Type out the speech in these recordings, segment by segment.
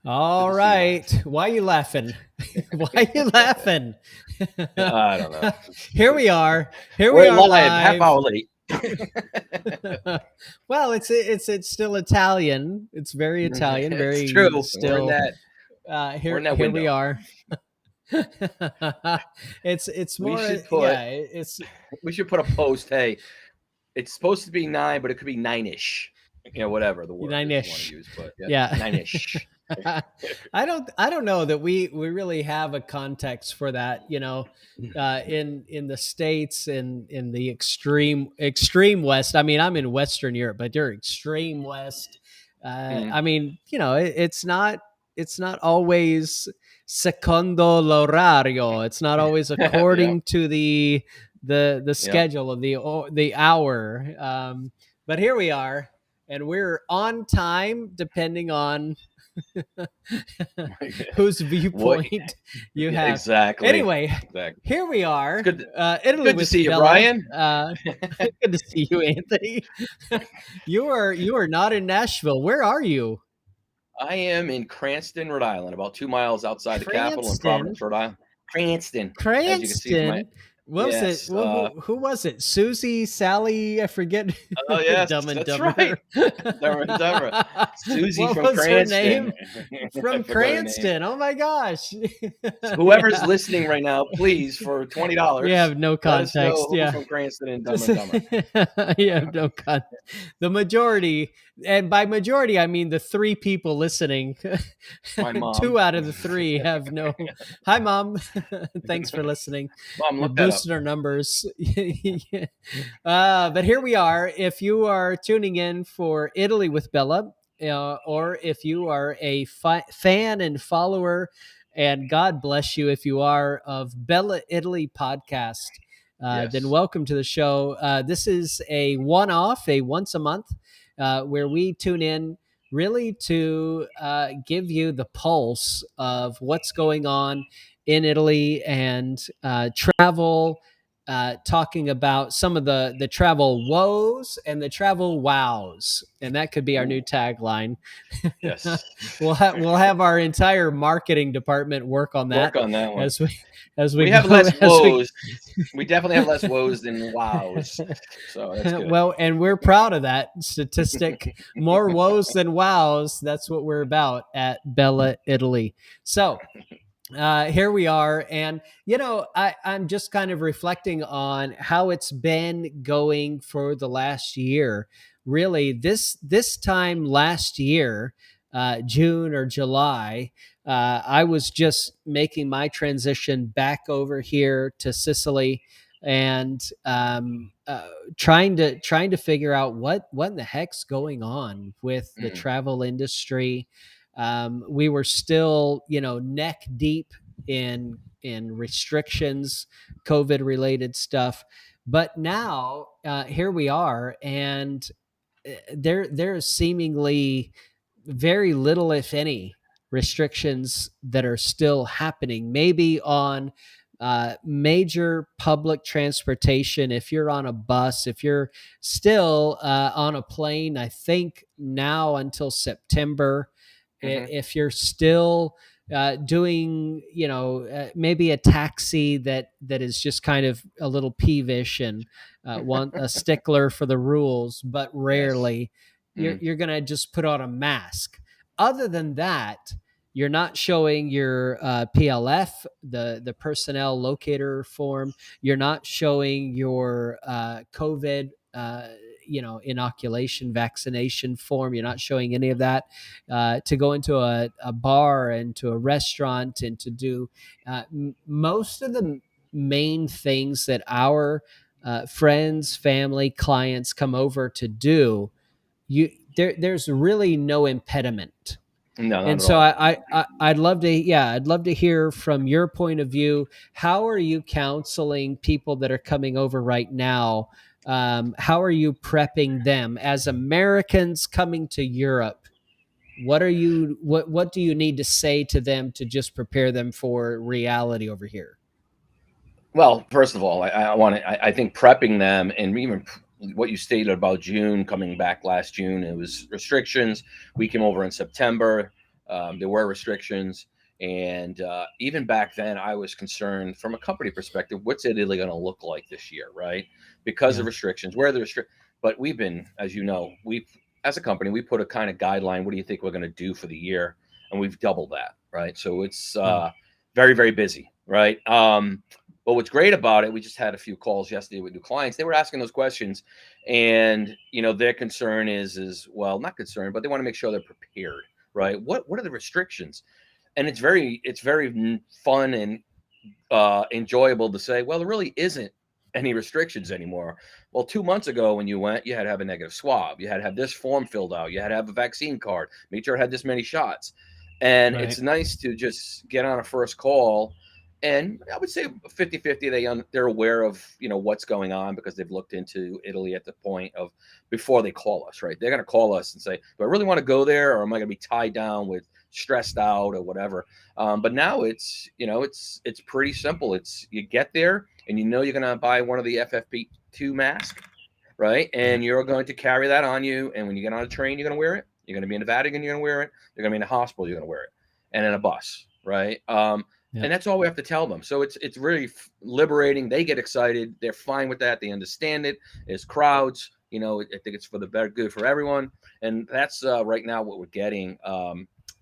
All Good to see you, Brian. right. Why are you laughing? Why are you laughing? I don't know. Here we are. Here we We're are live, half live. hour late. Well, it's still Italian. It's very Italian, It's very true. still. We're Here in that here we window. are. It's We more should put yeah, it's we should put a post. Hey, it's supposed to be 9, but it could be 9ish. Whatever the word is you want to nine-ish. use, but yeah, Yeah. 9ish. I don't know that we really have a context for that, in the States, in the extreme West. I mean, I'm in Western Europe, but you're extreme West. Mm. I mean, it's not always secondo l'orario. It's not always Yeah, according to the yeah. schedule of the hour. But here we are, and we're on time depending on whose What? viewpoint you Yeah, have. exactly. Anyway, Exactly. here we It's are, good. Italy Good to with see you, Bella. Brian. Good to see you, Anthony. You are not in Nashville. Where are you? I am in Cranston, Rhode Island, about 2 miles outside the capital in Cranston. Providence, Rhode Island. Cranston, as you can see from my Cranston. What was it? yes. Who was it? Susie, Sally? I forget. Oh yes, Dumb and that's right. Dumber. Dumber and Dumber. Susie What from was her Cranston. name? I From forgot her name. Cranston. Oh my gosh. So whoever's Yeah. listening right now, please for We $20, have no let us know context. who Yeah. from Cranston and Dumb Just and Dumber. you have no con. The majority, and by majority I mean the three people listening. My mom. Two out of the three have no. Hi, mom. Thanks for listening. Mom, You're look that up. boosting our numbers. But here we are. If you are tuning in for Italy with Bella, or if you are a fan and follower, and God bless you if you are, of Bella Italy podcast, then Yes. welcome to the show. This is a one-off, a once a month, where we tune in really to give you the pulse of what's going on in Italy and travel, talking about some of the travel woes and the travel wows, and that could be our new Ooh, tagline. yes. We'll have our entire marketing department work on that Work on that one. as we as we We have go less as we woes. We definitely have less woes than wows. So that's good. well, and we're proud of that statistic. More woes than wows. That's what we're about at Bella Italy. So here we are, and I'm just kind of reflecting on how it's been going for the last year. Really, this time last year, June or July, I was just making my transition back over here to Sicily, and trying to figure out what in the heck's going on with the Mm, travel industry. We were still, neck deep in restrictions, COVID related stuff, but now here we are, and there's seemingly very little, if any, restrictions that are still happening. Maybe on major public transportation, if you're on a bus, if you're still on a plane, I think now until September. mhm. If you're still doing, maybe a taxi that is just kind of a little peevish and want a stickler for the rules, but Yes. rarely you're, Mm, you're going to just put on a mask. Other than that, you're not showing your PLF, the personnel locator form. You're not showing your COVID, inoculation vaccination form. You're not showing any of that to go into a bar and to a restaurant and to do most of the main things that our friends, family, clients come over to do. There's really no impediment. no, not And at so all. I'd love to hear from your point of view. How are you counseling people that are coming over right now? How are you prepping them as Americans coming to Europe? What do you need to say to them to just prepare them for reality over here? Well, first of all, I want to. I think prepping them, and even what you stated about June coming back last June, it was restrictions. We came over in September. There were restrictions, and even back then, I was concerned from a company perspective. What's Italy going to look like this year, right? Because of Yeah. restrictions, where the restrict. But we've been, as you know, we as a company, we put a kind of guideline. What do you think we're going to do for the year? And we've doubled that, right? So it's Mm. very, very busy, right? But what's great about it, we just had a few calls yesterday with new clients. They were asking those questions, and their concern is well, not concerned, but they want to make sure they're prepared, right? What are the restrictions? And it's very fun and enjoyable to say, well, there really isn't any restrictions anymore. Well, 2 months ago when you went, you had to have a negative swab. You had to have this form filled out. You had to have a vaccine card. Make sure it had this many shots. And Right. it's nice to just get on a first call. And I would say 50-50, they're aware of what's going on because they've looked into Italy at the point of before they call us, right? They're going to call us and say, do I really want to go there, or am I going to be tied down with stressed out or whatever? But now it's pretty simple. It's you get there and you're gonna buy one of the FFP2 masks, right? Yeah. And you're going to carry that on you. And when you get on a train, you're gonna wear it. You're gonna be in the Vatican, you're gonna wear it. You're gonna be in the hospital, you're gonna wear it, and in a bus, right? Yeah. And that's all we have to tell them. So it's really liberating. They get excited. They're fine with that. They understand it. There's crowds. I think it's for the better good for everyone. And that's right now what we're getting.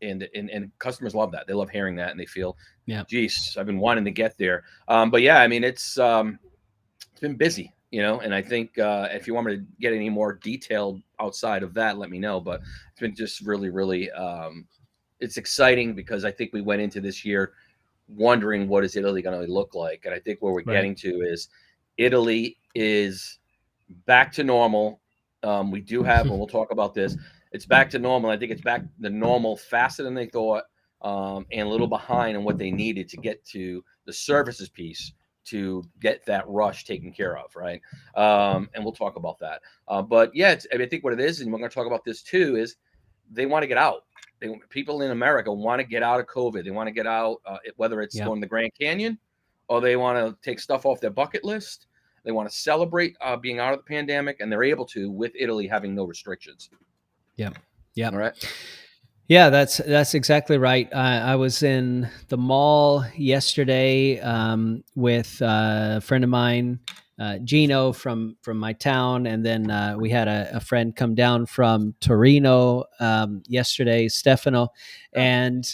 And customers love that. They love hearing that, and they feel, Yeah. geez, I've been wanting to get there. But yeah, I mean, it's been busy, and I think if you want me to get any more detailed outside of that, let me know. But it's been just really, really, it's exciting because I think we went into this year wondering what is Italy going to look like, and I think where we're Right. getting to is Italy is back to normal. We do have, and we'll talk about this. It's back to normal. I think it's back to normal faster than they thought, and a little behind on what they needed to get to the services piece to get that rush taken care of, right? And we'll talk about that. But yeah, I think what it is, and we're going to talk about this too, is they want to get out. People in America want to get out of COVID. They want to get out, whether it's Yeah. going to the Grand Canyon or they want to take stuff off their bucket list. They want to celebrate being out of the pandemic, and they're able to with Italy having no restrictions. Yeah. Yeah. All right. Yeah, that's exactly right. I was in the mall yesterday with a friend of mine, Gino from my town, and then we had a friend come down from Torino yesterday, Stefano, Oh, and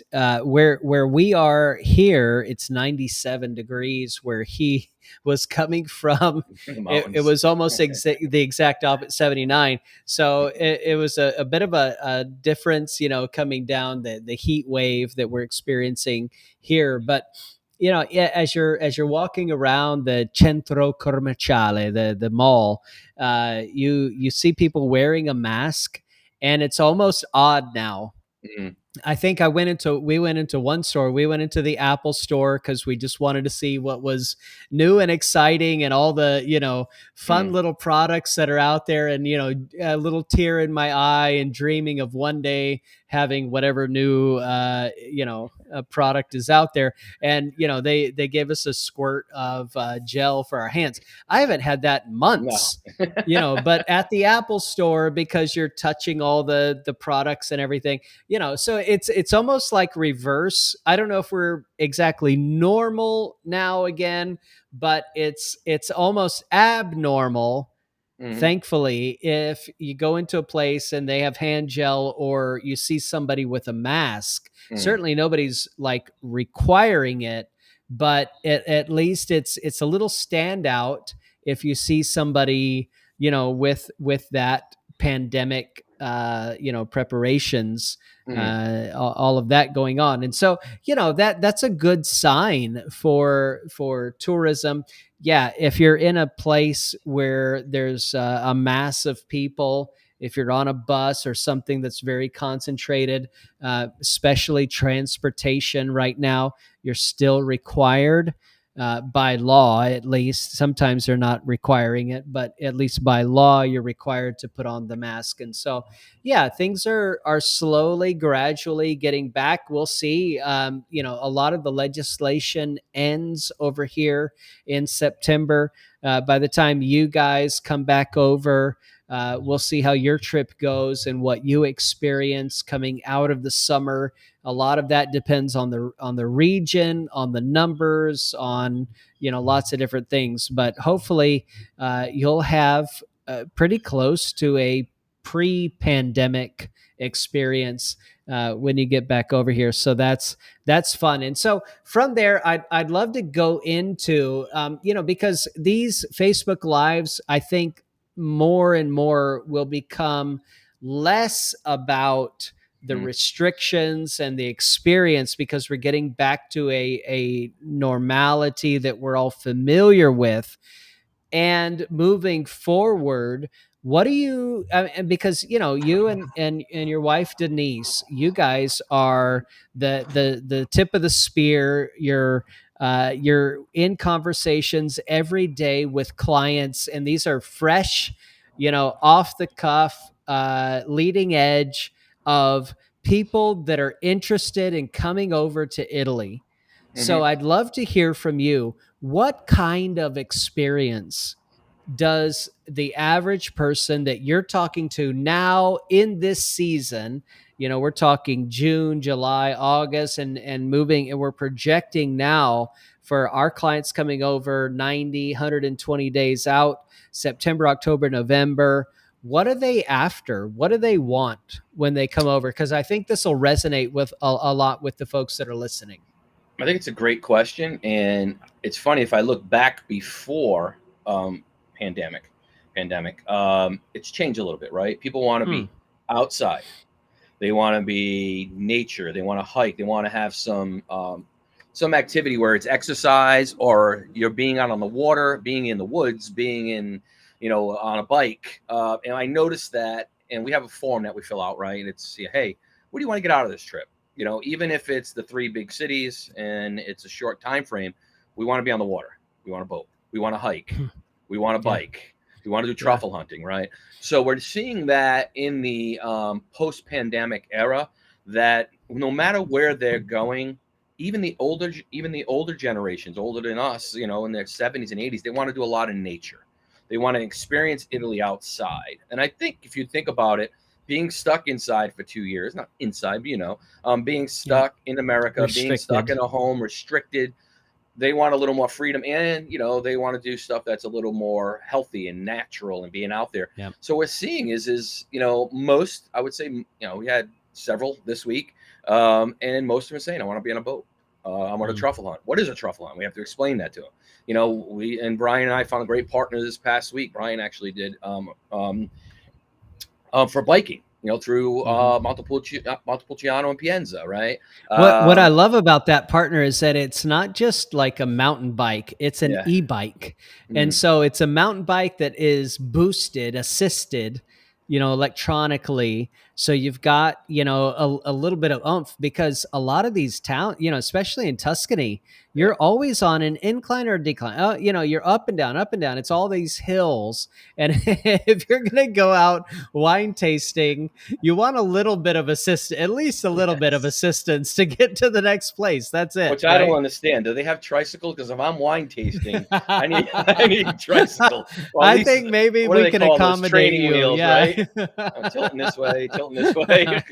where we are here, it's 97 degrees. Where he was coming from, in the it mountains. was almost the exact opposite, 79. So it was a bit of a difference, coming down the heat wave that we're experiencing here. But yeah, as you're walking around the centro commerciale, the mall, you see people wearing a mask, and it's almost odd now. Mm, I think we went into one store. We went into the Apple store because we just wanted to see what was new and exciting and all the, fun mm, little products that are out there. And, a little tear in my eye and dreaming of one day having whatever new, product is out there. And, they gave us a squirt of gel for our hands. I haven't had that in no. months. But at the Apple store, because you're touching all the products and everything, so it's almost like reverse. I don't know if we're exactly normal now again, but it's almost abnormal, Hmm. thankfully, if you go into a place and they have hand gel, or you see somebody with a mask. Mm, Certainly nobody's like requiring it, but at least it's a little standout if you see somebody, with that pandemic, preparations, mm, all of that going on. And so, that's a good sign for tourism. Yeah, if you're in a place where there's a mass of people, if you're on a bus or something that's very concentrated, especially transportation right now, you're still required, by law, at least. Sometimes they're not requiring it, but at least by law, you're required to put on the mask. And so, yeah, things are slowly, gradually getting back. We'll see. A lot of the legislation ends over here in September. By the time you guys come back over, We'll see how your trip goes and what you experience coming out of the summer. A lot of that depends on the region, on the numbers, on lots of different things. But hopefully, you'll have pretty close to a pre-pandemic experience when you get back over here. So that's fun. And so from there, I'd love to go into because these Facebook Lives, I think more and more will become less about the Mhm. restrictions and the experience, because we're getting back to a normality that we're all familiar with. And moving forward, what do you and because you and your wife Denise, you guys are the tip of the spear. You're in conversations every day with clients, and these are fresh, off the cuff, leading edge of people that are interested in coming over to Italy. So Mhm. I'd love to hear from you. What kind of experience does the average person that you're talking to now in this season, we're talking June, July, August, and moving, and we're projecting now for our clients coming over 90, 120 days out, September, October, November. What are they after? What do they want when they come over? Because I think this will resonate with a lot with the folks that are listening. I think it's a great question, and it's funny if I look back before um, pandemic, it's changed a little bit, right? People want to Hmm. be outside. They want to be nature. They want to hike. They want to have some activity where it's exercise or you're being out on the water, being in the woods, being in on a bike. And I noticed that, and we have a form that we fill out, right? And it's hey, what do you want to get out of this trip? Even if it's the three big cities and it's a short time frame, we want to be on the water. We want a boat. We want to hike. We want to Yeah. bike. We want to do Yeah. truffle hunting, right? So we're seeing that in the post-pandemic era, that no matter where they're going, even the older generations, older than us, in their 70s and 80s, they want to do a lot in nature. They want to experience Italy outside. And I think if you think about it, being stuck inside for 2 years, not inside, but being Yeah. stuck in America, being stuck Restricted. in a home, restricted, they want a little more freedom, and they want to do stuff that's a little more healthy and natural and being out there. Yeah. So what we're seeing is most, I would say, we had several this week, and most of them are saying I want to be on a boat. I want a Mm. truffle hunt. What is a truffle hunt? We have to explain that to them. We and Brian and I found a great partner this past week. Brian actually did for biking, through Mhm. Montepulciano and Pienza, right? What I Um, love about that partner is that it's not just like a mountain bike, it's an yeah. e-bike. And Mm, so it's a mountain bike that is boosted, assisted, electronically. So you've got, a little bit of oomph, because a lot of these towns, especially in Tuscany, yeah. you're always on an incline or a decline. You're up and down, up and down. It's all these hills. And if you're going to go out wine tasting, you want a little bit of assist, at least a little bit of Yes. assistance to get to the next place. That's it, Which I don't right? understand. Do they have tricycles? Because if I'm wine tasting, I need I need a tricycle. Or at I least think maybe what do we they can call those accommodate training you. wheels, Yeah. right? Tilting this way, tilting this way.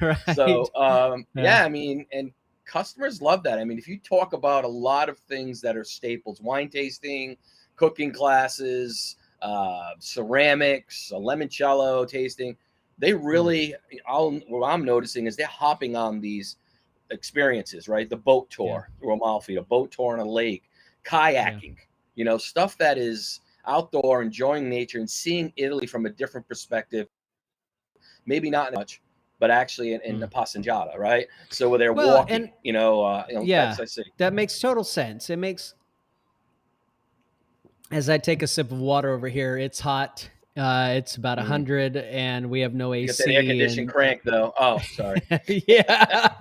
Right. So Yeah. yeah, I mean, and customers love that. I mean, if you talk about a lot of things that are staples, wine tasting, cooking classes, ceramics, a limoncello tasting, they Mm, really, what I'm noticing is they're hopping on these experiences, right? The boat yeah. tour through Amalfi, a boat tour on a lake, Yeah. kayaking, stuff that is outdoor, enjoying nature and seeing Italy from a different perspective. Maybe not much, but actually in the Mm. passeggiata, right? So where they're Well, walking, and that's yeah, I see. that makes total sense. It makes, as I take a sip of water over here, it's hot. It's about Mm. 100, and we have no You get that air AC, conditioning and crank though. Oh, sorry. yeah,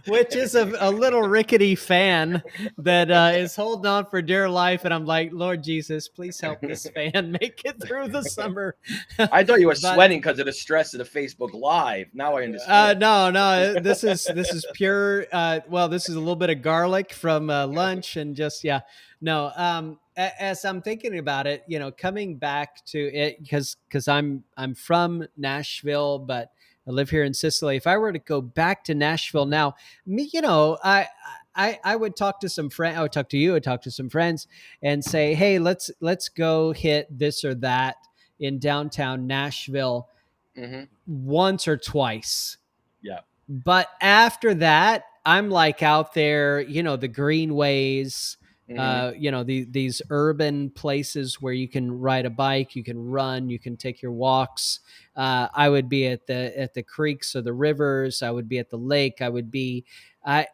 which is a little rickety fan that is holding on for dear life. And I'm like, Lord Jesus, please help this fan make it through the summer. I thought you were But sweating because of the stress of the Facebook Live. Now I understand. no, no, this is pure. Well, this is a little bit of garlic from lunch, and just yeah, no. as I'm thinking about it, coming back to it, because I'm from Nashville, but I live here in Sicily. If I were to go back to Nashville now, me, I would talk to some friends. I would talk to you. I would talk to some friends and say, hey, let's go hit this or that in downtown Nashville Hmm. once or twice. Yeah. But after that, I'm like out there, the greenways, Hmm. these urban places where you can ride a bike, you can run, you can take your walks. I would be at the creeks or the rivers. I would be at the lake. I would be, I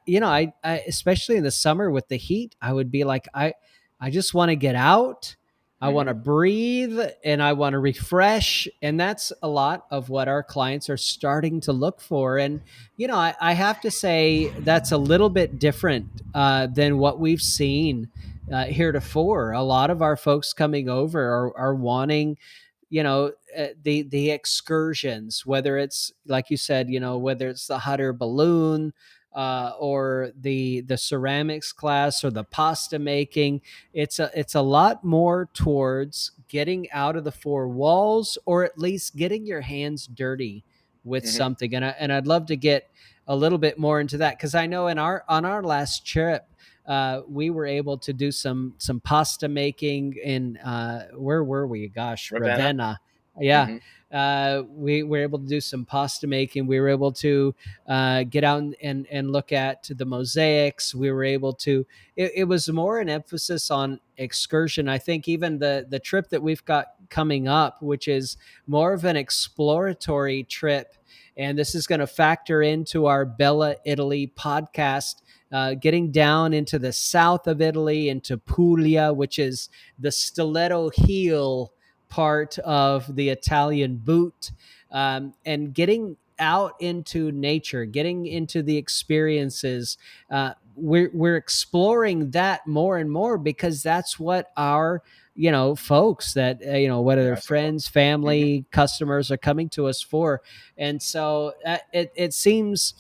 especially in the summer with the heat, I would be like, I just want to get out. I want to Hmm. breathe and I want to refresh. And that's a lot of what our clients are starting to look for. And I have to say that's a little bit different than what we've seen heretofore. A lot of our folks coming over are wanting, the excursions, whether it's like you said, whether it's the hot air balloon, or the ceramics class or the pasta making. It's a lot more towards getting out of the four walls, or at least getting your hands dirty with Hmm. something. And I'd love to get a little bit more into that, because I know on our last trip, we were able to do some pasta making in, where were we? Gosh, Ravenna. Ravenna. Yeah. Hmm. We were able to do some pasta making. We were able to get out and look at the mosaics. We were able to. It was more an emphasis on excursion. I think even the trip that we've got coming up, which is more of an exploratory trip, and this is going to factor into our Bella Italy podcast. Getting down into the south of Italy, into Puglia, which is the stiletto heel part of the Italian boot, and getting out into nature, getting into the experiences. We're exploring that more and more, because that's what our folks that whether Yeah, they're I suppose. friends, Hmm. family, customers are coming to us for. And so it seems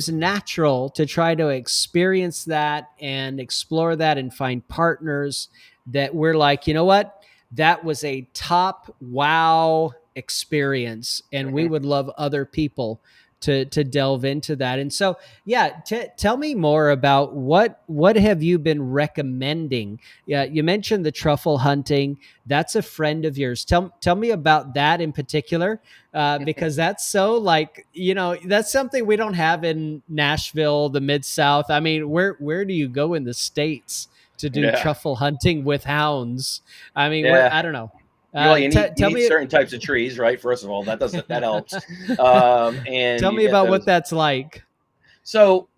natural to try to experience that and explore that and find partners that we're like, you know what, that was a top wow experience, and we Hmm. would love other people to delve into that. And so, yeah, tell me more about what have you been recommending. Yeah, you mentioned the truffle hunting. That's a friend of yours. Tell me about that in particular, because that's so, like, that's something we don't have in Nashville, the Mid South. I mean, where do you go in the States to do Yeah. truffle hunting with hounds? I mean, where, Yeah. I don't know. Well, you Tell need me. certain types of trees, right? First of all, that helps. And Tell you me get about what those. that's like. So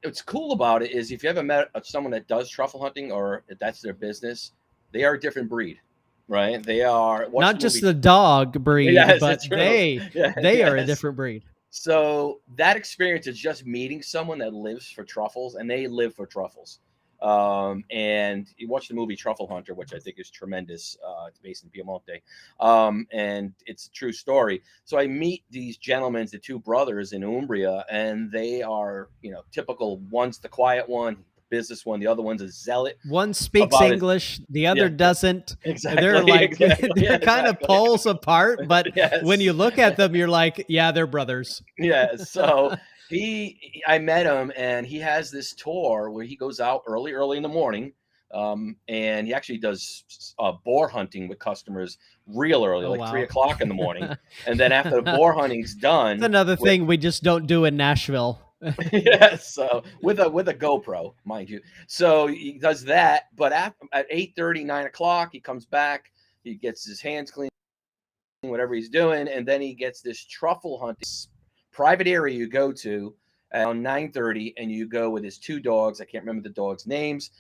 what's cool about it is if you ever met someone that does truffle hunting or if that's their business, they are a different breed, right? They are. Watch Not the just movie. the dog breed, Yes, but it's true. they Yeah, they are a yes. different breed. So that experience is just meeting someone that lives for truffles, and they live for truffles. And you watch the movie Truffle Hunter, which I think is tremendous. It's based in Piemonte, and it's a true story. So I meet these gentlemen, the two brothers in Umbria, and they are, typical. One's the quiet one, the business one. The other one's a zealot One speaks about it. English, the other Yeah, doesn't. They're exactly, like exactly. Yeah, they're kind of exactly. poles apart, but when you Yes. look at them, you're like, yeah, they're brothers. Yeah, so I met him, and he has this tour where he goes out early in the morning, and he actually does boar hunting with customers real early, Oh like three wow. o'clock in the morning, and then after the boar hunting's It's done, another with thing we just don't do in Nashville. yeah, so with a GoPro, mind you, so he does that, but at 8:30, 9 o'clock, he comes back, he gets his hands clean, whatever he's doing, and then he gets this truffle hunting private area you go to around 9:30, and you go with his two dogs. I can't remember the dogs' names,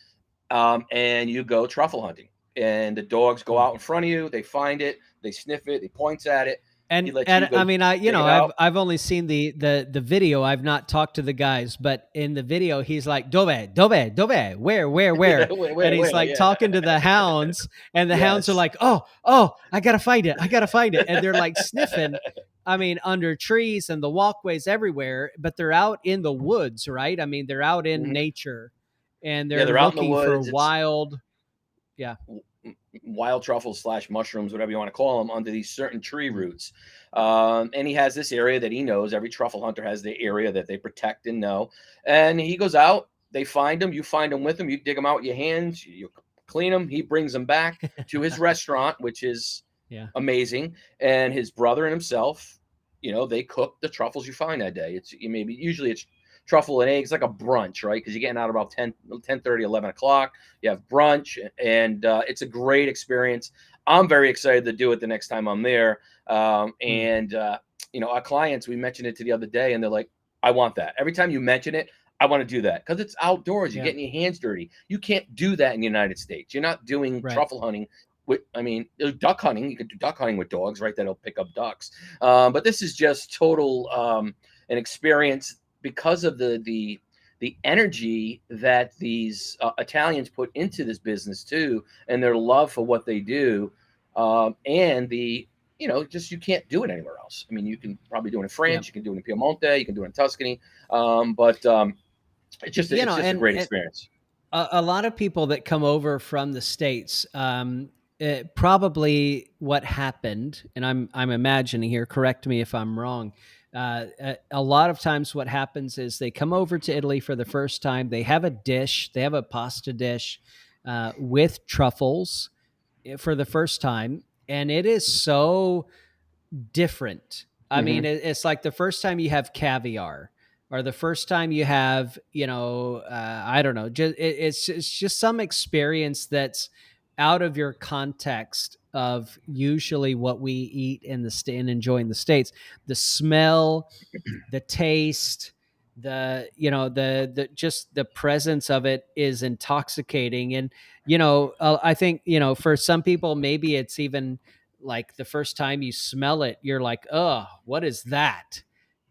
and you go truffle hunting. And the dogs go Hmm. out in front of you. They find it. They sniff it. They points at it. He lets you And go I mean, dig it I've out. only seen the video. I've not talked to the guys, but in the video, he's like, Dove, Yeah, where? And he's where? like Yeah. talking to the hounds, and the hounds are Yes. like, I gotta find it, and they're like sniffing. I mean, under trees and the walkways everywhere, but they're out in the woods, right? I mean, they're out in Mhm. nature. and Yeah, they're they're out in the looking for woods. It's wild. Yeah. wild truffles slash mushrooms, whatever you want to call them, under these certain tree Mm. roots. And he has this area that he knows. Every truffle hunter has the area that they protect and know. And he goes out. They find them. You find them with him. You dig them out with your hands. You clean them. He brings them back to his restaurant, which is Yeah. amazing. And his brother and himself, they cook the truffles you find that day. It's maybe usually it's truffle and eggs, like a brunch, right? Because you're getting out about 10:30, 11 o'clock. You have brunch, and it's a great experience. I'm very excited to do it the next time I'm there. Mm. And our clients, we mentioned it to the other day, and they're like, "I want that." Every time you mention it, I want to do that because it's outdoors. You're Yeah. getting your hands dirty. You can't do that in the United States. You're not doing Right. truffle hunting. I mean, duck hunting. You could do duck hunting with dogs, right? That'll pick up ducks. But this is just total an experience because of the energy that these Italians put into this business too, and their love for what they do, and the just you can't do it anywhere else. I mean, you can probably do it in Yeah. France, you can do it in Piemonte, you can do it in Tuscany, but it's just a great And experience. a lot of people that come over from the states, probably what happened, and I'm imagining here. Correct me if I'm wrong. A lot of times, what happens is they come over to Italy for the first time. They have a dish. They have a pasta dish with truffles for the first time, and it is so different. I mean, Hmm. it's like the first time you have caviar, or the first time you have, I don't know, it's just some experience that's out of your context of usually what we eat in the state and enjoy in the states. The smell, the taste, the just the presence of it is intoxicating. And I think, for some people maybe it's even like the first time you smell it, you're like, oh, what is that?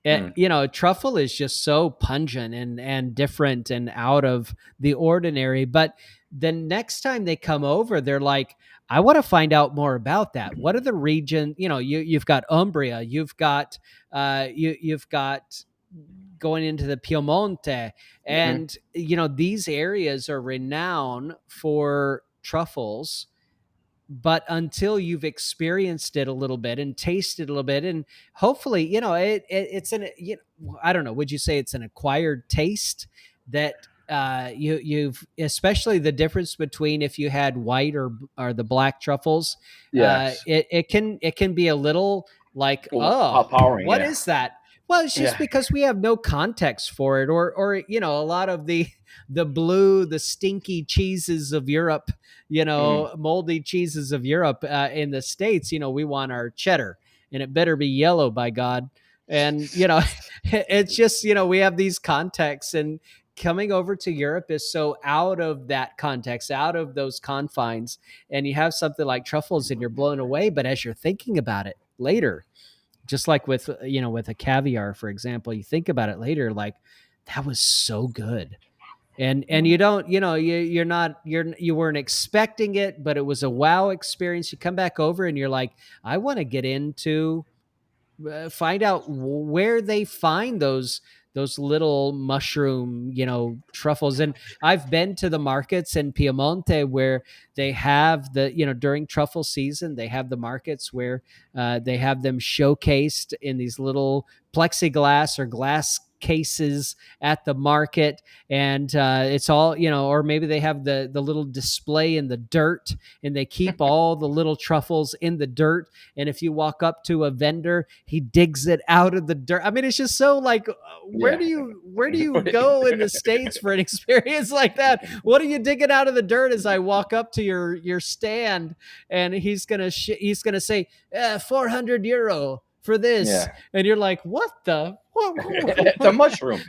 Mm. Truffle is just so pungent and different and out of the ordinary. But the next time they come over, they're like, I want to find out more about that. What are the region? You've got Umbria, you've got going into the Piemonte, Hmm. and these areas are renowned for truffles. But until you've experienced it a little bit and tasted a little bit, and hopefully, it's I don't know, would you say it's an acquired taste that you've, especially the difference between if you had white or the black truffles, Yes. it can be a little like, oh, Powering. what Yeah. is that? Well, it's just Yeah. because we have no context for it, or a lot of the stinky cheeses of Europe, Hmm. moldy cheeses of Europe, in the States, we want our cheddar, and it better be yellow, by God. And, it's just, we have these contexts, and coming over to Europe is so out of that context, out of those confines. And you have something like truffles and you're blown away. But as you're thinking about it later, just like with a caviar, for example, you think about it later, like, that was so good. And you don't, you're not, you weren't expecting it, but it was a wow experience. You come back over and you're like, I want to get into, find out where they find those little mushroom, truffles. And I've been to the markets in Piemonte where they have during truffle season, they have the markets where they have them showcased in these little plexiglass or glass cases at the market. And it's all, or maybe they have the little display in the dirt, and they keep all the little truffles in the dirt. And if you walk up to a vendor, he digs it out of the dirt. I mean, it's just so like, where Yeah. do you go in the States for an experience like that? What are you digging out of the dirt? As I walk up to your stand, and he's gonna say, 400 euro for this, Yeah. and you're like, what the? It's a mushroom.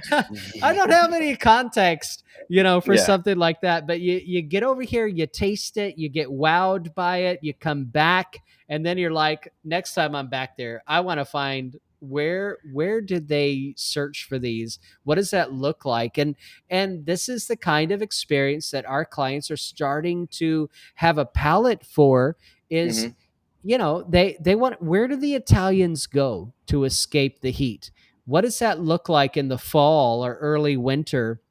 I don't have any context, for Yeah. something like that. But you get over here, you taste it, you get wowed by it, you come back, and then you're like, next time I'm back there, I want to find where did they search for these? What does that look like? And this is the kind of experience that our clients are starting to have a palate for. Is Hmm. they want, where do the Italians go to escape the heat? What does that look like in the fall or early winter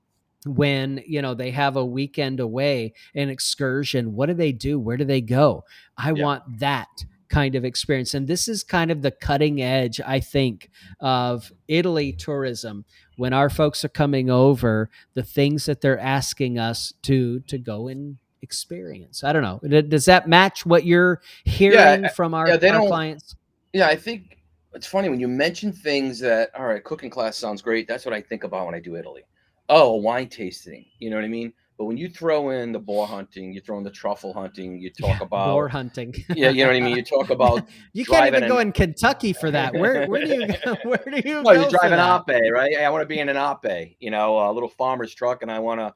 when they have a weekend away, an excursion, what do they do, where do they go? I Yeah. want that kind of experience. And this is kind of the cutting edge, I think, of Italy tourism. When our folks are coming over, the things that they're asking us to go and experience, I don't know, does that match what you're Yeah. hearing from Yeah. They our don't. clients? Yeah. I think it's funny when you mention things that, all right, cooking class sounds great. That's what I think about when I do Italy. Oh, a wine tasting. You know what I mean? But when you throw in the boar hunting, you throw in the truffle hunting, you talk Yeah, boar about, hunting. yeah, you know what I mean? You talk about You can't driving even go an in Kentucky for that. Where do you go, where do you no, you go for drive an that? ape, right? Hey, I want to be in an ape, a little farmer's truck, and I want to,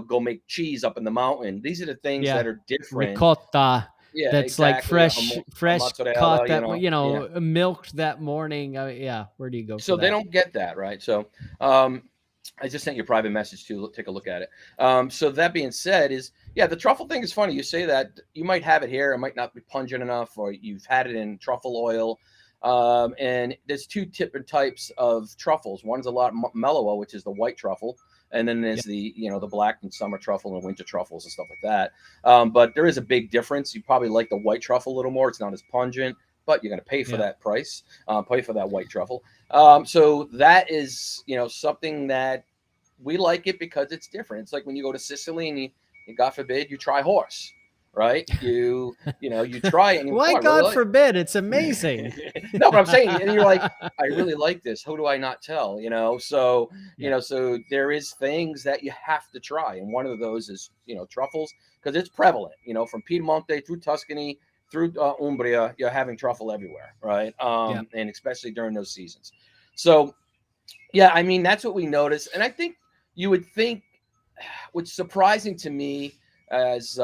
go make cheese up in the mountain. These are the things Yeah, that are different. ricotta. Yeah, That's like exactly. A fresh mozzarella, caught that yeah. milked that morning. Yeah, where do you go for So they that? don't get that, right? So, um, I just sent you a private message to take a look at it. So that being said, is yeah, the truffle thing is funny. You say that you might have it here, it might not be pungent enough, or you've had it in truffle oil. And there's two different types of truffles. One's a lot mellower, which is the white truffle, and then Yeah, there's the black and summer truffle and winter truffles and stuff like that. But there is a big difference. You probably like the white truffle a little more. It's not as pungent, but you're going to pay for yeah, that price. Pay for that white truffle. So that is, something that we like it because it's different. It's like when you go to Sicily and God forbid, you try horse, right? You try it and you, why oh, I really God like. forbid? It's amazing. No, but I'm saying, and you're like, I really like this. Who do I not tell? So Yeah, so there is things that you have to try, and one of those is truffles because it's prevalent. From Piedmonte through Tuscany through Umbria, you're having truffle everywhere, right? yeah, And especially during those seasons. So yeah, I mean that's what we notice, and I think you would think, what's surprising to me as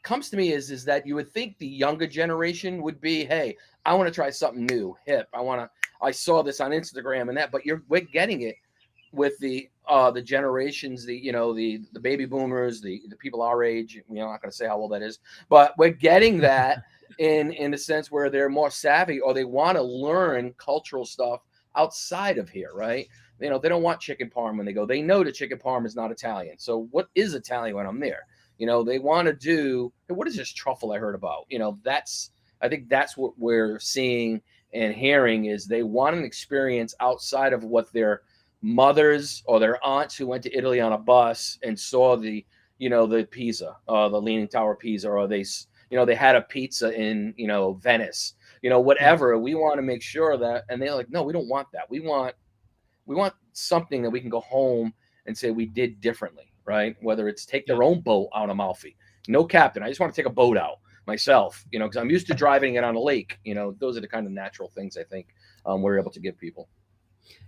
comes to me is that you would think the younger generation would be, hey, I want to try something new, hip. I saw this on Instagram and that, but we're getting it with the generations, the baby boomers, the people our age. I'm not going to say how old that is, but we're getting that in a sense where they're more savvy or they want to learn cultural stuff outside of here, right? They don't want chicken parm when they go. They know that chicken parm is not Italian. So what is Italian when I'm there? They want to do, hey, what is this truffle I heard about? I think that's what we're seeing and hearing is they want an experience outside of what their mothers or their aunts who went to Italy on a bus and saw the Pisa, the Leaning Tower of Pisa, or they had a pizza in Venice, yeah, whatever. We want to make sure that, and they're like, no, we don't want that. We want something that we can go home and say we did differently, right? Whether it's take yeah. their own boat out of Amalfi, no captain. I just want to take a boat out myself, because I'm used to driving it on a lake. Those are the kind of natural things I think we're able to give people.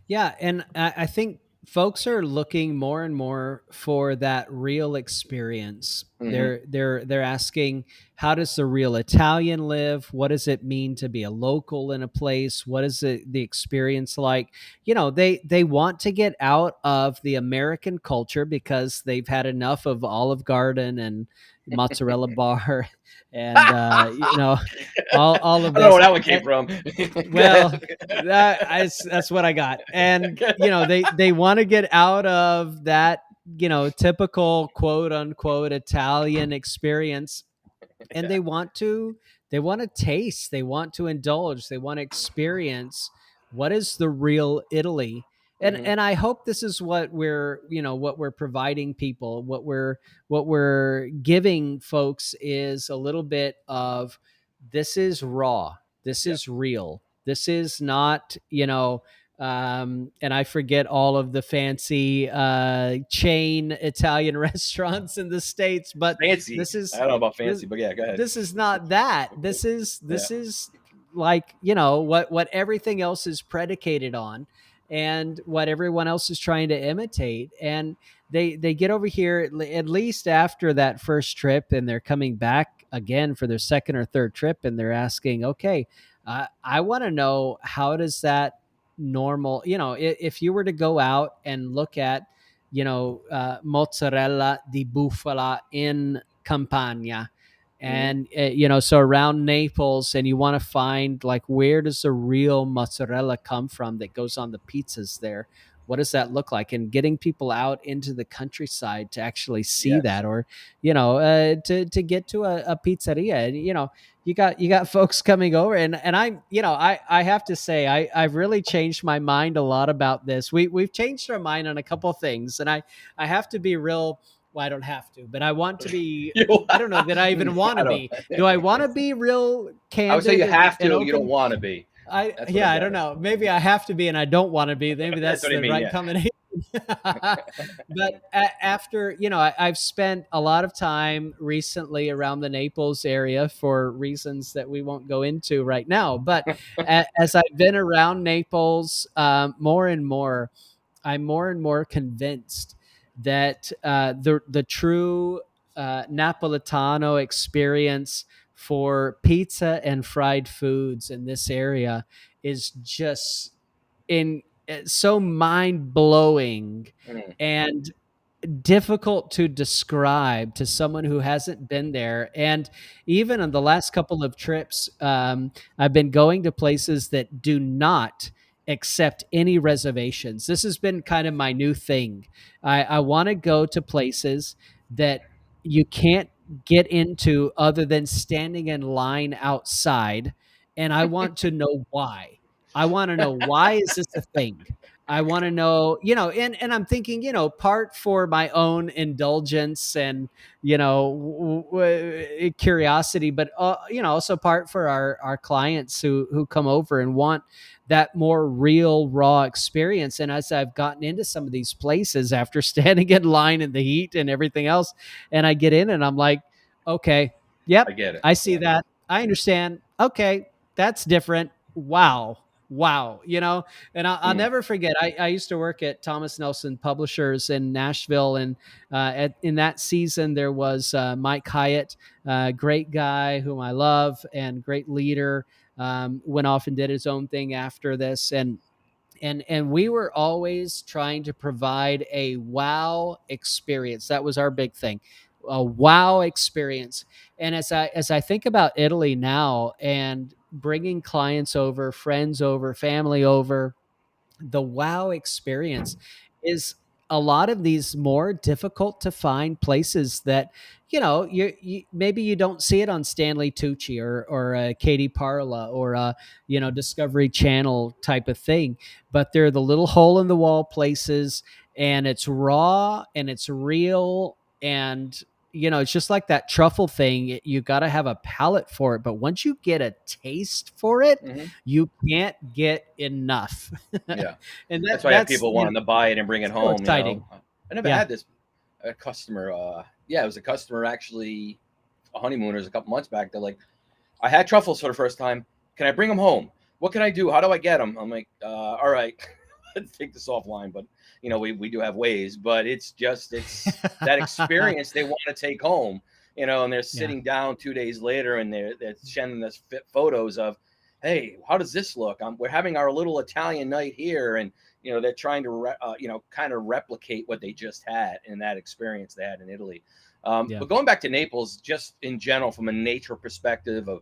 Yeah, and I think folks are looking more and more for that real experience. Hmm. They're asking, how does the real Italian live? What does it mean to be a local in a place? What is the experience like? They want to get out of the American culture because they've had enough of Olive Garden and mozzarella bar and all I of don't know where this. that one came from. Go ahead. Well, that's what I got. And they want to get out of that, typical quote unquote Italian experience, and Yeah. they want to taste, they want to indulge, they want to experience what is the real Italy. and Hmm. and I hope this is what we're providing people, what we're giving folks is a little bit of, this is raw, this Yeah. is real, this is not, and I forget all of the fancy chain Italian restaurants in the States, but Fancy. this I is don't know about this fancy, but yeah, go ahead. this is not that. This is Yeah. this is like, what everything else is predicated on, and what everyone else is trying to imitate. And they get over here at least after that first trip, and they're coming back again for their second or third trip, and they're asking, okay, I want to know, how does that normal, if you were to go out and look at, mozzarella di bufala in Campania, Hmm. and so around Naples, and you want to find, like, where does the real mozzarella come from that goes on the pizzas there? what does that look like? And getting people out into the countryside to actually see Yes. that, or to get to a pizzeria. And you got folks coming over, and I have to say, I've really changed my mind a lot about this. We've changed our mind on a couple things, and I have to be real. Well, I don't have to, but I want to be. You I don't know that I even want I to don't be. Do I want to be real I would say candid you have and to, you don't open? wanna be. I That's what I Yeah, I don't gather. know. Maybe I have to be and I don't want to be. Maybe That's that's what I the mean, right yeah. combination. But after, I've spent a lot of time recently around the Naples area for reasons that we won't go into right now. But as I've been around Naples, more and more, I'm more and more convinced that the true Napolitano experience for pizza and fried foods in this area is just in so mind blowing Mm, and difficult to describe to someone who hasn't been there. And even on the last couple of trips, I've been going to places that do not accept any reservations. This has been kind of my new thing. I want to go to places that you can't get into other than standing in line outside. And I want to know why. I want to know, why is this a thing? I want to know, and I'm thinking, part for my own indulgence and, curiosity, but, also part for our clients who come over and want that more real, raw experience. And as I've gotten into some of these places after standing in line in the heat and everything else, and I get in and I'm like, okay, yep, I get it. I see Yeah. that. I understand. Okay, that's different. Wow. Wow. And I'll Mm, never forget. I used to work at Thomas Nelson Publishers in Nashville, and in that season there was Mike Hyatt, great guy whom I love and great leader. Went off and did his own thing after this, and we were always trying to provide a wow experience. That was our big thing, a wow experience. And as I think about Italy now and bringing clients over, friends over, family over, the wow experience is a lot of these more difficult to find places that maybe you don't see it on Stanley Tucci or Katie Parla or Discovery Channel type of thing, but they're the little hole in the wall places, and it's raw and it's real, and it's just like that truffle thing. You got to have a palate for it, but once you get a taste for it, mhm. you can't get enough. Yeah. And That's why I have that's people wanting to buy it and bring it so home, you know? exciting. I never Yeah. had this a customer, yeah, it was a customer actually, honeymooners a couple months back. They're like, I had truffles for the first time. Can I bring them home? What can I do? How do I get them? I'm like, all right, let's take this offline. But we do have ways, but it's that experience they want to take home. And they're Yeah. sitting down 2 days later and they're sending us photos of, hey, how does this look? We're having our little Italian night here, and they're trying to kind of replicate what they just had in that experience they had in Italy. Yeah. But going back to Naples, just in general, from a nature perspective of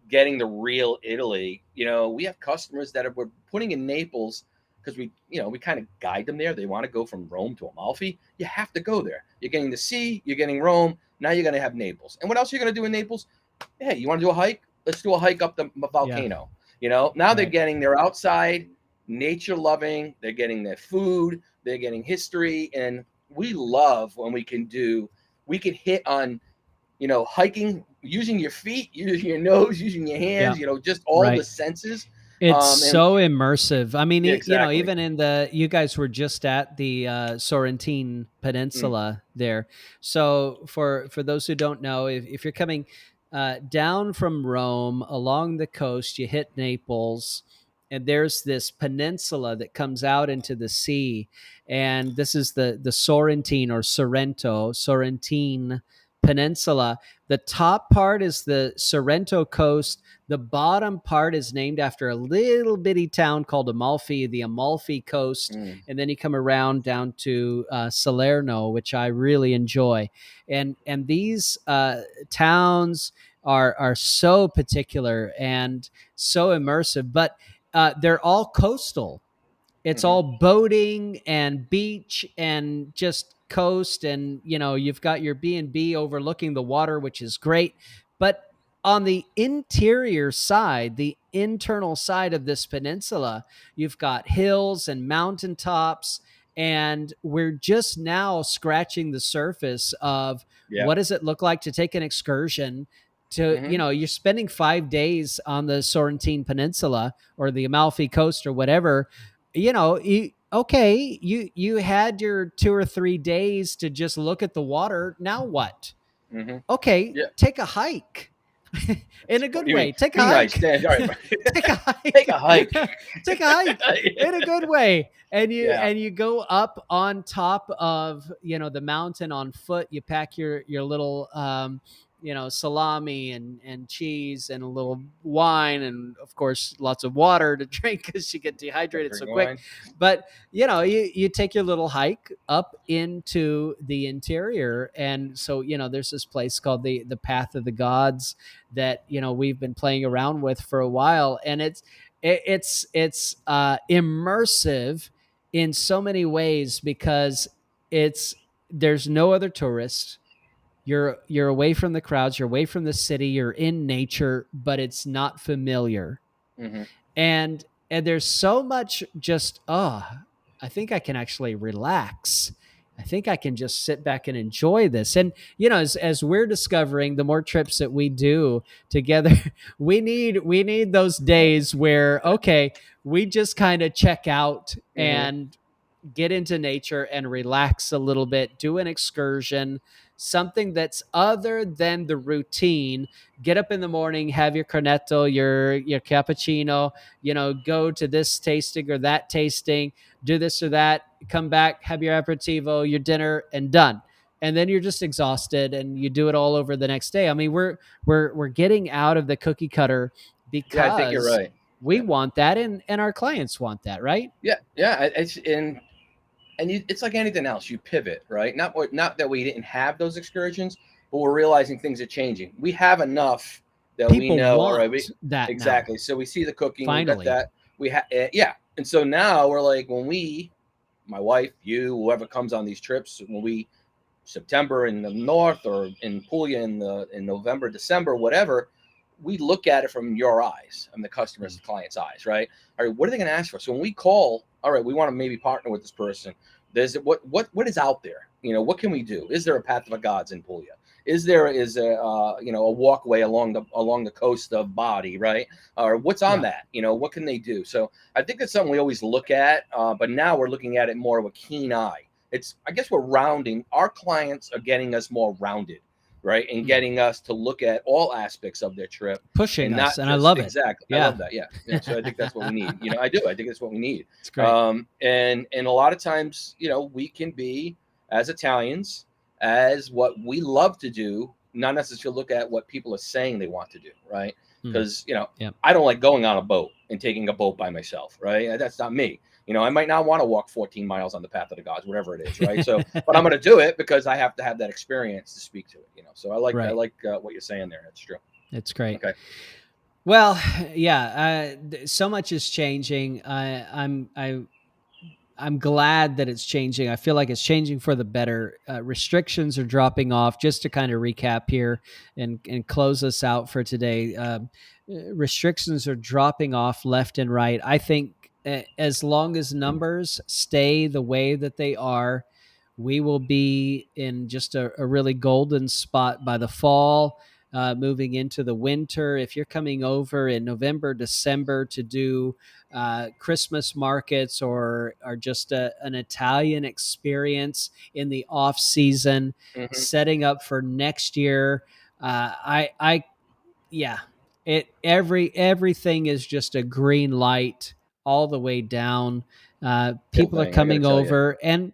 getting the real Italy, we have customers that we're putting in Naples because we kind of guide them there. They want to go from Rome to Amalfi. You have to go there. You're getting the sea, you're getting Rome. Now you're going to have Naples. And what else are you going to do in Naples? Hey, you want to do a hike? Let's do a hike up the Yeah. volcano. Now Right. they're outside, nature loving. They're getting their food. They're getting history, and we love when we can hit on hiking using your feet, using your nose, using your Yeah. hands, just all the Right. senses. It's And so immersive. I mean, yeah, exactly. even you guys were just at the Sorrentine Mm, Peninsula there. So for those who don't know, if you're coming down from Rome along the coast, you hit Naples, and there's this peninsula that comes out into the sea, and this is the Sorrentine or Sorrentine Peninsula. The top part is the Sorrento coast. The bottom part is named after a little bitty town called Amalfi, the Amalfi Coast, mm, and then you come around down to Salerno, which I really enjoy. And these towns are so particular and so immersive, but they're all coastal. it's Mhm. all boating and beach and just coast, and you've got your B&B overlooking the water, which is great. But on the interior side, the internal side of this peninsula, you've got hills and mountaintops, and we're just now scratching the surface of Yeah. what does it look like to take an excursion to, Mhm. you're spending 5 days on the Sorrentine Peninsula or the Amalfi Coast or whatever. You had your 2 or 3 days to just look at the water. Now what? Mhm. Okay, Yeah. take a hike. In a What good do you mean? way. Take a Be nice. hike. Stand. All right. Take a Take hike. a hike. Take a hike in a good way. And you Yeah. and you go up on top of, the mountain on foot. You pack your little salami and cheese and a little wine, and of course lots of water to drink because you get Gotta dehydrated drink so quick. wine. But you take your little hike up into the interior. And so there's this place called the Path of the Gods that we've been playing around with for a while, and it's immersive in so many ways because it's there's no other tourists. You're away from the crowds, you're away from the city, you're in nature, but it's not familiar. Mhm. And there's so much just, I think I can actually relax. I think I can just sit back and enjoy this. And as we're discovering, the more trips that we do together, we need those days where, okay, we just kind of check out Mhm. and get into nature and relax a little bit, do an excursion, something that's other than the routine. Get up in the morning, have your cornetto, your cappuccino, go to this tasting or that tasting, do this or that, come back, have your aperitivo, your dinner, and done. And then you're just exhausted, and you do it all over the next day. I mean, we're getting out of the cookie cutter Yeah, I think you're because right. we Yeah. want that, and our clients want that, right? Yeah. Yeah. It's it's like anything else. You pivot, right? Not that we didn't have those excursions, but we're realizing things are changing. We have enough that we People know. All right. We want that now. exactly. So we see the cooking. We got Finally. that. Yeah. And so now we're like, when my wife, you, whoever comes on these trips, when we September in the north or in Puglia in November, December, whatever, we look at it from your eyes, and the customer's, Mm. the client's eyes, right? All right, what are they going to ask for? So when we call, all right, we want to maybe partner with this person. There's what is out there? What can we do? Is there a path of the gods in Puglia? Is a a walkway along the coast of Bari, right? Or what's on Yeah. that? What can they do? So I think that's something we always look at, but now we're looking at it more of a keen eye. I guess we're rounding. Our clients are getting us more rounded, right, and Mm. getting us to look at all aspects of their trip, Pushing and us, not and I just love it. exactly. I Yeah. love that. Yeah, yeah. So I think that's what we need. I do. I think that's what we need. It's great. And a lot of times, we can be, as Italians, as what we love to do, not necessarily look at what people are saying they want to do, right? Mm. Because Yeah. I don't like going on a boat and taking a boat by myself, right? That's not me. I might not want to walk 14 miles on the path of the gods, whatever it is, right? So, but I'm going to do it because I have to have that experience to speak to it. So I Right. like what you're saying there. That's true. It's great. Okay. Well, yeah, so much is changing. I'm glad that it's changing. I feel like it's changing for the better. Restrictions are dropping off. Just to kind of recap here and close us out for today, restrictions are dropping off left and right. I think as long as numbers stay the way that they are, we will be in just a really golden spot by the fall. Moving into the winter, if you're coming over in November, December to do Christmas markets or just an Italian experience in the off season, Hmm. setting up for next year. I yeah, everything is just a green light all the way down. Cool People are thing. I got to coming tell you. over, and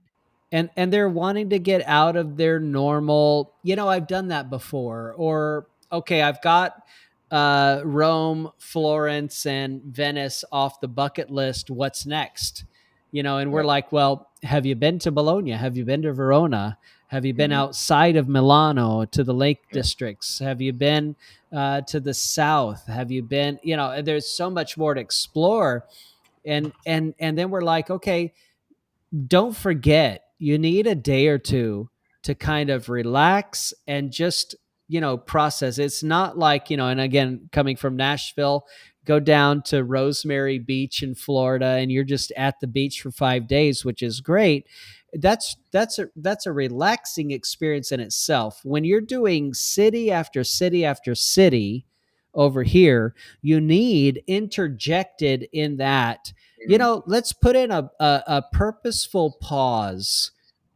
they're wanting to get out of their normal. I've done that before, or okay, I've got Rome, Florence, and Venice off the bucket list. What's next? And we're Right. like, well, have you been to Bologna? Have you been to Verona? Have you been Hmm. outside of Milano to the Lake Yeah. districts? Have you been to the south? Have you been? There's so much more to explore. And then we're like, okay, don't forget, you need a day or two to kind of relax and just, process. It's not like, and again, coming from Nashville, go down to Rosemary Beach in Florida and you're just at the beach for 5 days, which is great. That's a relaxing experience in itself. When you're doing city after city after city over here, you need interjected in that, Mm. let's put in a purposeful pause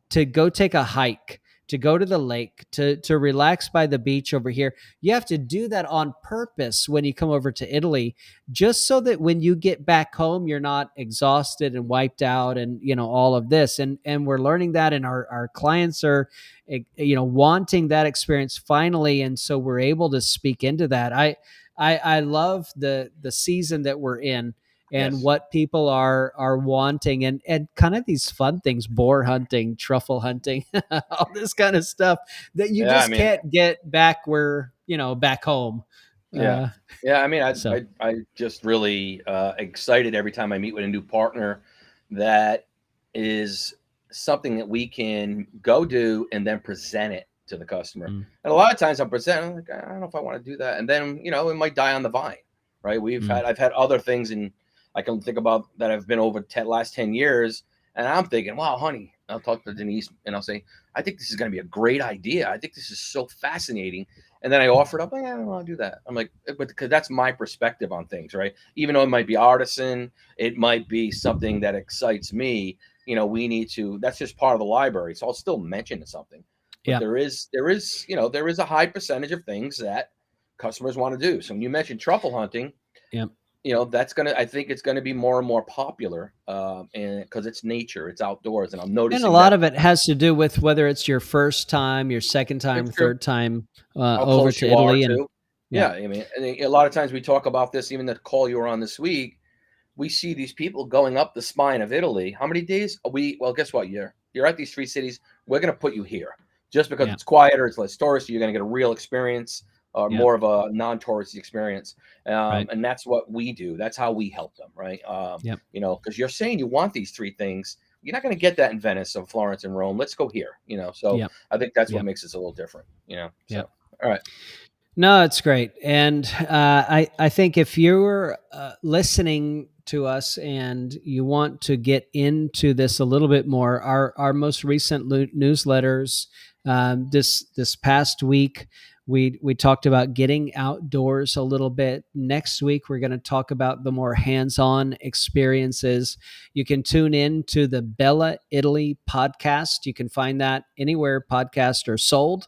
to go take a hike, to go to the lake, to relax by the beach over here. You have to do that on purpose when you come over to Italy, just so that when you get back home, you're not exhausted and wiped out and, all of this. And we're learning that, and our clients are, wanting that experience finally. And so we're able to speak into that. I love the season that we're in and Yes. what people are wanting, and kind of these fun things, boar hunting, truffle hunting, all this kind of stuff that you Yeah. I just mean, can't get back where, back home. yeah. uh Yeah. I mean, so I just really excited every time I meet with a new partner that is something that we can go do and then present it to the customer. mm, And a lot of times I'm presenting, I'm like, I don't know if I want to do that. And then, it might die on the vine, right? mm, I've had other things, and I can think about that I've been over last 10 years. And I'm thinking, wow, honey, I'll talk to Denise and I'll say, I think this is going to be a great idea. I think this is so fascinating. And then I offered up, like, I don't want to do that. I'm like, but because that's my perspective on things, right? Even though it might be artisan, it might be something that excites me. We need to. That's just part of the library, so I'll still mention something. But yeah, there is a high percentage of things that customers want to do. So when you mentioned truffle hunting, yeah. that's gonna. I think it's gonna be more and more popular, and because it's nature, it's outdoors, and I'm And a noticing lot that of it has to do with whether it's your first time, your second time, it's true. third time How over close to you are Italy. And to. yeah, Yeah, I mean, a lot of times we talk about this. Even the call you were on this week, we see these people going up the spine of Italy. How many days a week? Well, guess what? You're at these three cities. We're going to put you here just because yeah, it's quieter, it's less touristy. You're going to get a real experience, or yeah, more of a non-touristy experience. right, And that's what we do. That's how we help them, right? yeah, Because you're saying you want these three things. You're not going to get that in Venice or Florence and Rome. Let's go here. So yeah, I think that's what yeah, makes us a little different. yeah. So all right. No, it's great. And I think if you're listening to us and you want to get into this a little bit more, our most recent newsletters, this past week, we talked about getting outdoors a little bit. Next week, we're going to talk about the more hands-on experiences. You can tune in to the Bella Italy podcast. You can find that anywhere podcasts are sold.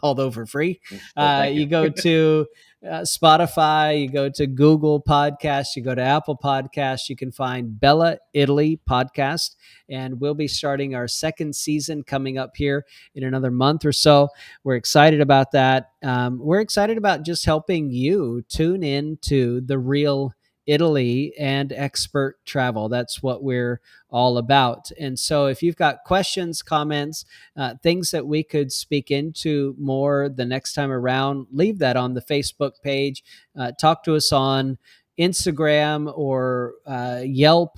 Although for free. Well, thank you. You go to Spotify, you go to Google Podcasts, you go to Apple Podcasts, you can find Bella Italy Podcast. And we'll be starting our second season coming up here in another month or so. We're excited about that. We're excited about just helping you tune in to the real Italy and expert travel. That's what we're all about. And so if you've got questions, comments, things that we could speak into more the next time around, leave that on the Facebook page. Talk to us on Instagram or Yelp,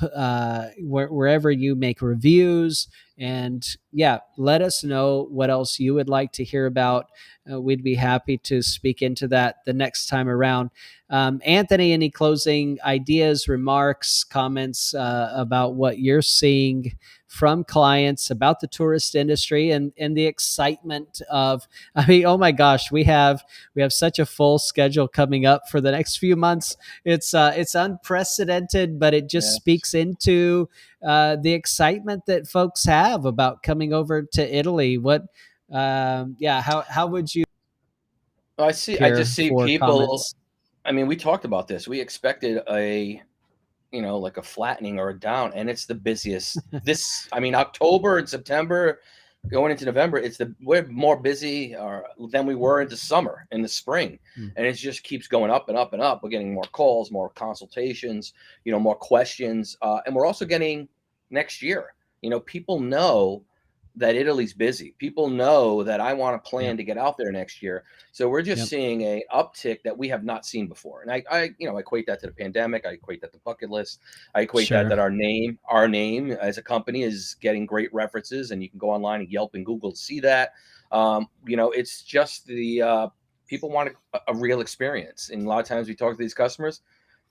wherever you make reviews. And yeah, let us know what else you would like to hear about. We'd be happy to speak into that the next time around. Anthony, any closing ideas, remarks, comments about what you're seeing from clients about the tourist industry and the excitement of, I mean, oh my gosh, we have such a full schedule coming up for the next few months. It's unprecedented, but it just Yes. speaks into the excitement that folks have about coming over to Italy. What yeah, how would you I care just see for people. comments? I mean, we talked about this. We expected like a flattening or a down, and it's the busiest. I mean, October and September, going into November, we're more busy than we were into summer in the spring, Mm, and it just keeps going up and up and up. We're getting more calls, more consultations, more questions, and we're also getting next year. People know that Italy's busy. People know that I want to plan Yep. to get out there next year. So we're just Yep. seeing a uptick that we have not seen before. And I equate that to the pandemic. I equate that to bucket list. I equate that Sure. that our name as a company is getting great references, and you can go online and Yelp and Google to see that. It's just the people want a real experience, and a lot of times we talk to these customers,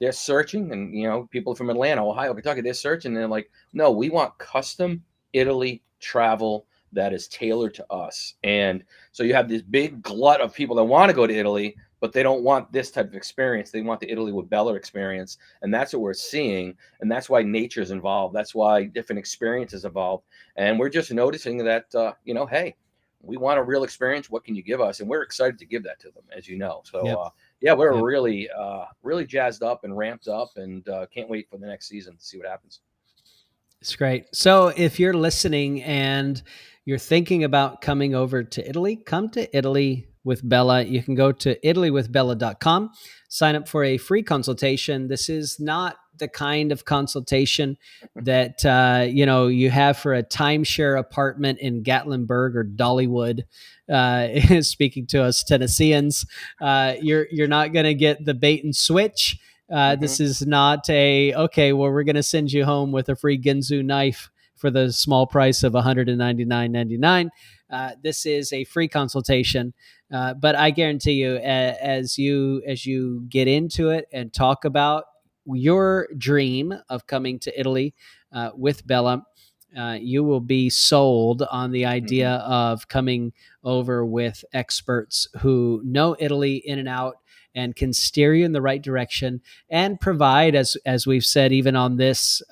they're searching, and people from Atlanta, Ohio, Kentucky, they're searching, and they're like, no, we want custom Italy travel that is tailored to us. And so you have this big glut of people that want to go to Italy, but they don't want this type of experience. They want the Italy with Bella experience. And that's what we're seeing. And that's why nature's involved. That's why different experiences evolve. And we're just noticing that, hey, we want a real experience. What can you give us? And we're excited to give that to them, as you know. So, Yep. yeah, we're Yep. really jazzed up and ramped up, and can't wait for the next season to see what happens. It's great. So if you're listening and you're thinking about coming over to Italy, come to Italy with Bella. You can go to italywithbella.com, sign up for a free consultation. This is not the kind of consultation that you have for a timeshare apartment in Gatlinburg or Dollywood. Speaking to us Tennesseans, you're not going to get the bait and switch. Hmm. This is not okay, well, we're going to send you home with a free Ginzu knife for the small price of $199.99. This is a free consultation, but I guarantee you, as you get into it and talk about your dream of coming to Italy with Bella, you will be sold on the Hmm. idea of coming over with experts who know Italy in and out and can steer you in the right direction and provide, as we've said, even on this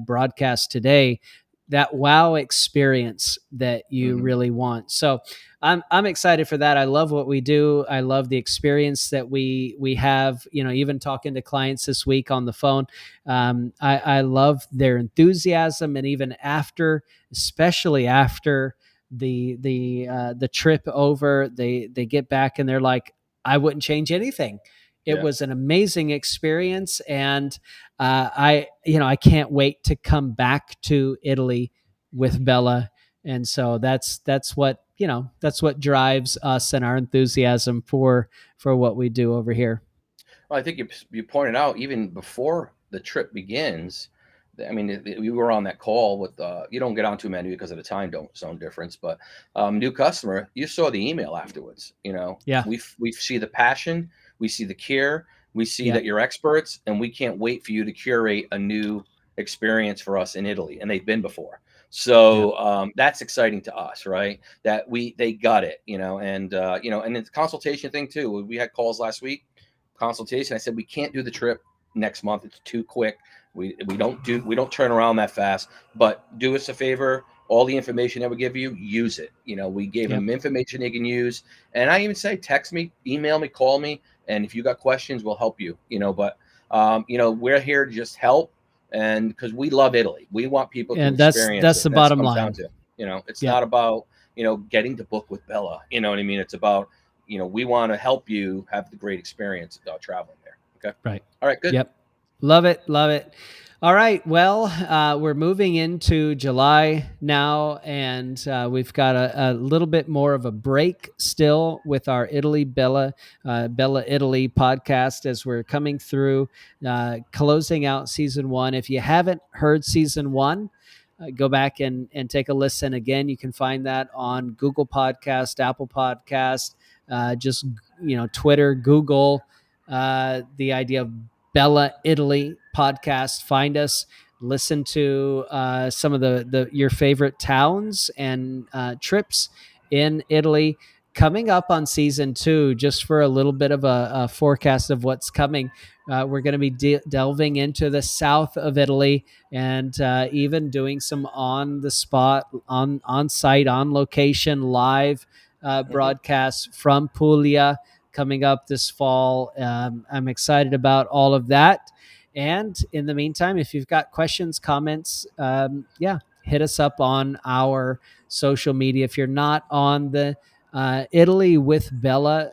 broadcast today, that wow experience that you Hmm. really want. So I'm excited for that. I love what we do. I love the experience that we have. Even talking to clients this week on the phone, I love their enthusiasm, and even after, especially after the trip over, they get back and they're like, I wouldn't change anything. It Yeah. was an amazing experience, and I can't wait to come back to Italy with Bella. And so that's what drives us and our enthusiasm for what we do over here. Well, I think you pointed out even before the trip begins. I mean, we were on that call with. You don't get on too many because of the time zone difference, but new customer, you saw the email afterwards. Yeah. We see the passion, we see the care, we see that Yep. you're experts, and we can't wait for you to curate a new experience for us in Italy, and they've been before. Yep. So that's exciting to us, right? That they got it, and it's a consultation thing too. We had calls last week consultation. I said we can't do the trip next month. It's too quick. We don't turn around that fast. But do us a favor. All the information that we give you, use it. We gave Yep. them information they can use. And I even say, text me, email me, call me, and if you got questions, we'll help you. But we're here to just help, and because we love Italy, we want people to And that's experience that's it. the And that's what it bottom comes down line. to. It's Yep. not about getting to book with Bella. You know what I mean? It's about we want to help you have the great experience traveling there. Okay. Right. All right. Good. Yep. Love it. Love it. All right. Well, we're moving into July now, and we've got a little bit more of a break still with our Bella Italy podcast as we're coming through, closing out season one. If you haven't heard season one, go back and take a listen again. You can find that on Google Podcast, Apple Podcast, just Twitter, Google the idea of Bella Italy podcast. Find us, listen to some of the your favorite towns and trips in Italy. Coming up on season two, just for a little bit of a forecast of what's coming, we're going to be delving into the south of Italy and even doing some on the spot, on site, on location, live Hmm. broadcasts from Puglia coming up this fall. I'm excited about all of that. And in the meantime, if you've got questions, comments, yeah, hit us up on our social media. If you're not on the Italy with Bella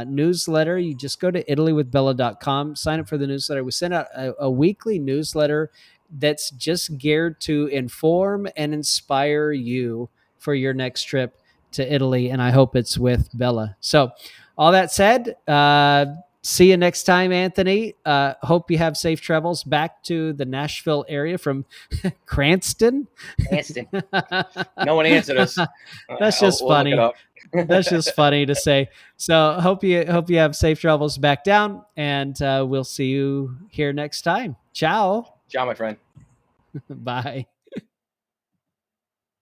newsletter, you just go to italywithbella.com, sign up for the newsletter. We send out a weekly newsletter that's just geared to inform and inspire you for your next trip to Italy, and I hope it's with Bella. So, all that said, see you next time, Anthony. Hope you have safe travels back to the Nashville area from Cranston. Instant. No one answered us. That's just We'll look it funny. up. That's just funny to say. So hope you have safe travels back down, and we'll see you here next time. Ciao. Ciao, my friend. Bye.